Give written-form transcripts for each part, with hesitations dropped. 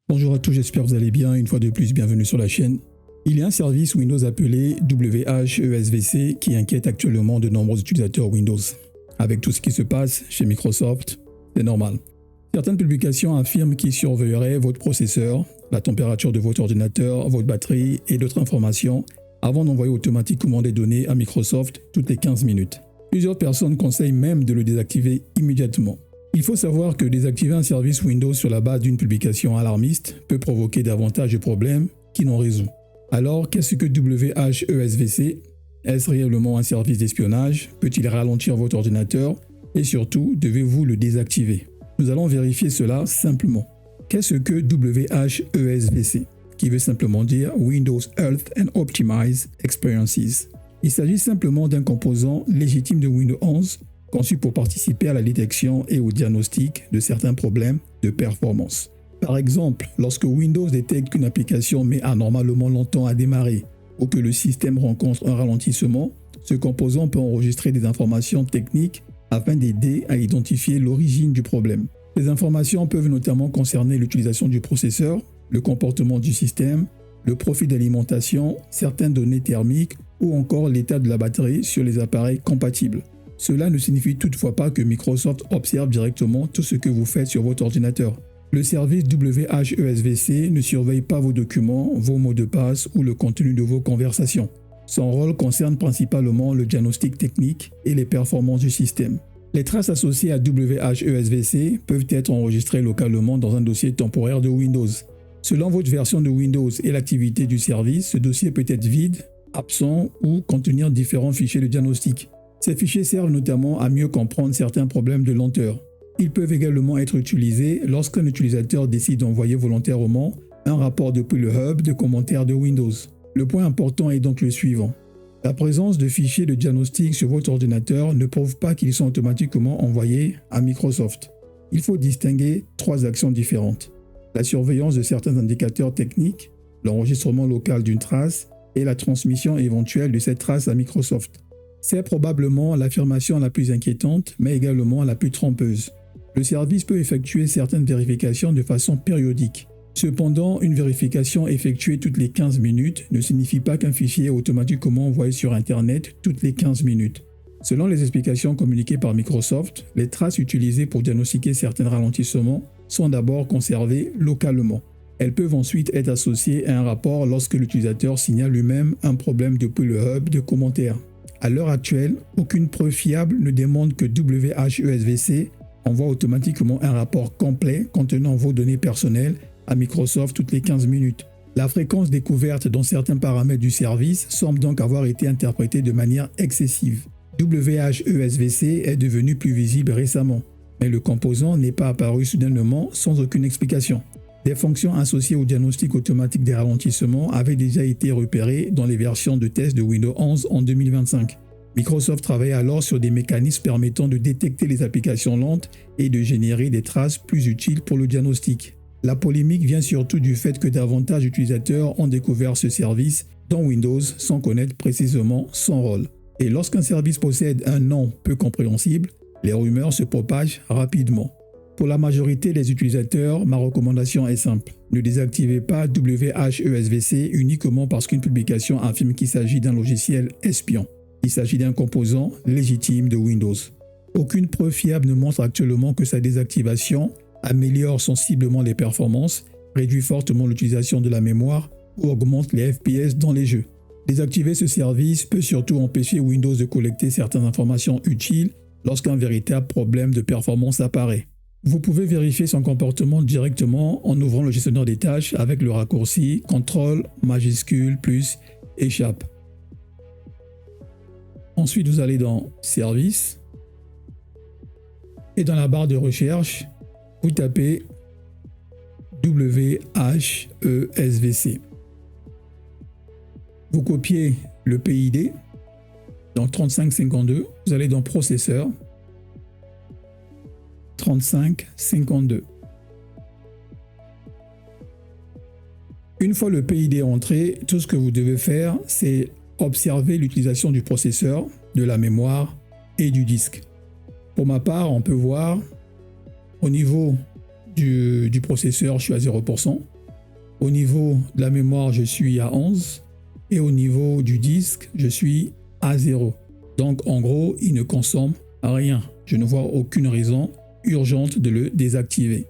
Bonjour à tous, j'espère que vous allez bien. Une fois de plus, bienvenue sur la chaîne. Il y a un service Windows appelé WHESVC qui inquiète actuellement de nombreux utilisateurs Windows. Avec tout ce qui se passe chez Microsoft, c'est normal. Certaines publications affirment qu'ils surveilleraient votre processeur, la température de votre ordinateur, votre batterie et d'autres informations avant d'envoyer automatiquement des données à Microsoft toutes les 15 minutes. Plusieurs personnes conseillent même de le désactiver immédiatement. Il faut savoir que désactiver un service Windows sur la base d'une publication alarmiste peut provoquer davantage de problèmes qu'il n'en résout. Alors, qu'est-ce que WHESVC? Est-ce réellement un service d'espionnage? Peut-il ralentir votre ordinateur? Et surtout, devez-vous le désactiver? Nous allons vérifier cela simplement. Qu'est-ce que WHESVC? Qui veut simplement dire Windows Health and Optimize Experiences. Il s'agit simplement d'un composant légitime de Windows 11 conçu pour participer à la détection et au diagnostic de certains problèmes de performance. Par exemple, lorsque Windows détecte qu'une application met anormalement longtemps à démarrer ou que le système rencontre un ralentissement, ce composant peut enregistrer des informations techniques afin d'aider à identifier l'origine du problème. Ces informations peuvent notamment concerner l'utilisation du processeur, le comportement du système, le profil d'alimentation, certaines données thermiques ou encore l'état de la batterie sur les appareils compatibles. Cela ne signifie toutefois pas que Microsoft observe directement tout ce que vous faites sur votre ordinateur. Le service WHESVC ne surveille pas vos documents, vos mots de passe ou le contenu de vos conversations. Son rôle concerne principalement le diagnostic technique et les performances du système. Les traces associées à WHESVC peuvent être enregistrées localement dans un dossier temporaire de Windows. Selon votre version de Windows et l'activité du service, ce dossier peut être vide, absent ou contenir différents fichiers de diagnostic. Ces fichiers servent notamment à mieux comprendre certains problèmes de lenteur. Ils peuvent également être utilisés lorsqu'un utilisateur décide d'envoyer volontairement un rapport depuis le hub de commentaires de Windows. Le point important est donc le suivant. La présence de fichiers de diagnostic sur votre ordinateur ne prouve pas qu'ils sont automatiquement envoyés à Microsoft. Il faut distinguer trois actions différentes. La surveillance de certains indicateurs techniques, l'enregistrement local d'une trace et la transmission éventuelle de cette trace à Microsoft. C'est probablement l'affirmation la plus inquiétante, mais également la plus trompeuse. Le service peut effectuer certaines vérifications de façon périodique. Cependant, une vérification effectuée toutes les 15 minutes ne signifie pas qu'un fichier est automatiquement envoyé sur Internet toutes les 15 minutes. Selon les explications communiquées par Microsoft, les traces utilisées pour diagnostiquer certains ralentissements sont d'abord conservées localement. Elles peuvent ensuite être associées à un rapport lorsque l'utilisateur signale lui-même un problème depuis le hub de commentaires. À l'heure actuelle, aucune preuve fiable ne démontre que WHESVC envoie automatiquement un rapport complet contenant vos données personnelles à Microsoft toutes les 15 minutes. La fréquence découverte dans certains paramètres du service semble donc avoir été interprétée de manière excessive. WHESVC est devenu plus visible récemment, mais le composant n'est pas apparu soudainement sans aucune explication. Des fonctions associées au diagnostic automatique des ralentissements avaient déjà été repérées dans les versions de test de Windows 11 en 2025. Microsoft travaille alors sur des mécanismes permettant de détecter les applications lentes et de générer des traces plus utiles pour le diagnostic. La polémique vient surtout du fait que davantage d'utilisateurs ont découvert ce service dans Windows sans connaître précisément son rôle. Et lorsqu'un service possède un nom peu compréhensible, les rumeurs se propagent rapidement. Pour la majorité des utilisateurs, ma recommandation est simple. Ne désactivez pas WHESVC uniquement parce qu'une publication affirme qu'il s'agit d'un logiciel espion. Il s'agit d'un composant légitime de Windows. Aucune preuve fiable ne montre actuellement que sa désactivation améliore sensiblement les performances, réduit fortement l'utilisation de la mémoire ou augmente les FPS dans les jeux. Désactiver ce service peut surtout empêcher Windows de collecter certaines informations utiles lorsqu'un véritable problème de performance apparaît. Vous pouvez vérifier son comportement directement en ouvrant le gestionnaire des tâches avec le raccourci CTRL+Échappe. Ensuite, vous allez dans Services et dans la barre de recherche, vous tapez WHESVC. Vous copiez le PID, donc 3552, vous allez dans Processeur, 3552. Une fois le PID entré, tout ce que vous devez faire, c'est observer l'utilisation du processeur, de la mémoire et du disque. Pour ma part, on peut voir au niveau du processeur, je suis à 0%. Au niveau de la mémoire, je suis à 11 et au niveau du disque, je suis à 0. Donc en gros, il ne consomme rien. Je ne vois aucune raison urgente de le désactiver.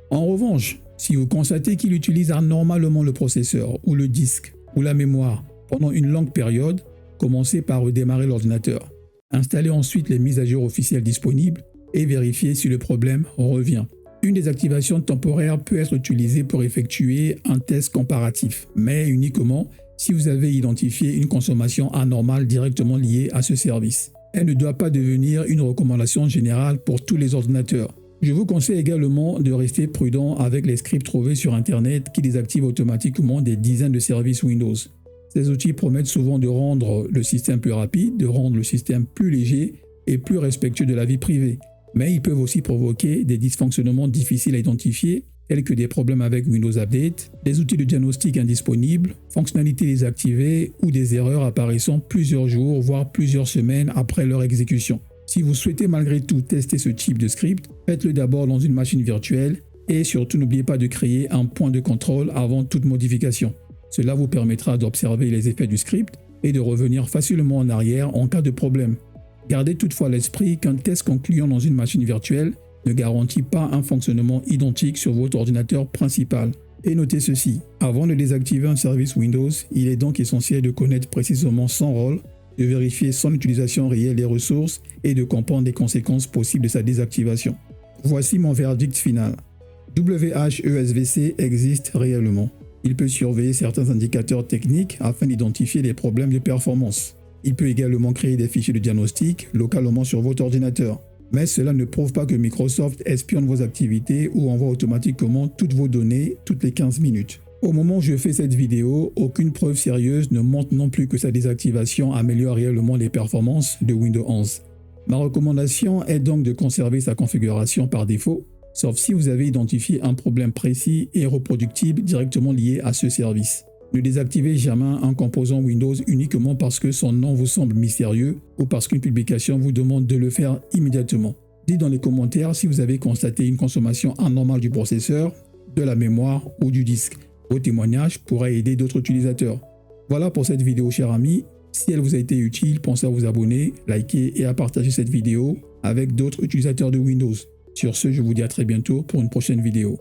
En revanche, si vous constatez qu'il utilise anormalement le processeur ou le disque ou la mémoire pendant une longue période, commencez par redémarrer l'ordinateur. Installez ensuite les mises à jour officielles disponibles et vérifiez si le problème revient. Une désactivation temporaire peut être utilisée pour effectuer un test comparatif, mais uniquement si vous avez identifié une consommation anormale directement liée à ce service. Elle ne doit pas devenir une recommandation générale pour tous les ordinateurs. Je vous conseille également de rester prudent avec les scripts trouvés sur Internet qui désactivent automatiquement des dizaines de services Windows. Ces outils promettent souvent de rendre le système plus rapide, de rendre le système plus léger et plus respectueux de la vie privée. Mais ils peuvent aussi provoquer des dysfonctionnements difficiles à identifier, tels que des problèmes avec Windows Update, des outils de diagnostic indisponibles, fonctionnalités désactivées ou des erreurs apparaissant plusieurs jours, voire plusieurs semaines après leur exécution. Si vous souhaitez malgré tout tester ce type de script, faites-le d'abord dans une machine virtuelle et surtout n'oubliez pas de créer un point de contrôle avant toute modification. Cela vous permettra d'observer les effets du script et de revenir facilement en arrière en cas de problème. Gardez toutefois à l'esprit qu'un test concluant dans une machine virtuelle ne garantit pas un fonctionnement identique sur votre ordinateur principal. Et notez ceci, avant de désactiver un service Windows, il est donc essentiel de connaître précisément son rôle, de vérifier son utilisation réelle des ressources et de comprendre les conséquences possibles de sa désactivation. Voici mon verdict final. WHESVC existe réellement. Il peut surveiller certains indicateurs techniques afin d'identifier les problèmes de performance. Il peut également créer des fichiers de diagnostic localement sur votre ordinateur. Mais cela ne prouve pas que Microsoft espionne vos activités ou envoie automatiquement toutes vos données toutes les 15 minutes. Au moment où je fais cette vidéo, aucune preuve sérieuse ne montre non plus que sa désactivation améliore réellement les performances de Windows 11. Ma recommandation est donc de conserver sa configuration par défaut, sauf si vous avez identifié un problème précis et reproductible directement lié à ce service. Ne désactivez jamais un composant Windows uniquement parce que son nom vous semble mystérieux ou parce qu'une publication vous demande de le faire immédiatement. Dites dans les commentaires si vous avez constaté une consommation anormale du processeur, de la mémoire ou du disque. Vos témoignages pourraient aider d'autres utilisateurs. Voilà pour cette vidéo, chers amis. Si elle vous a été utile, pensez à vous abonner, liker et à partager cette vidéo avec d'autres utilisateurs de Windows. Sur ce, je vous dis à très bientôt pour une prochaine vidéo.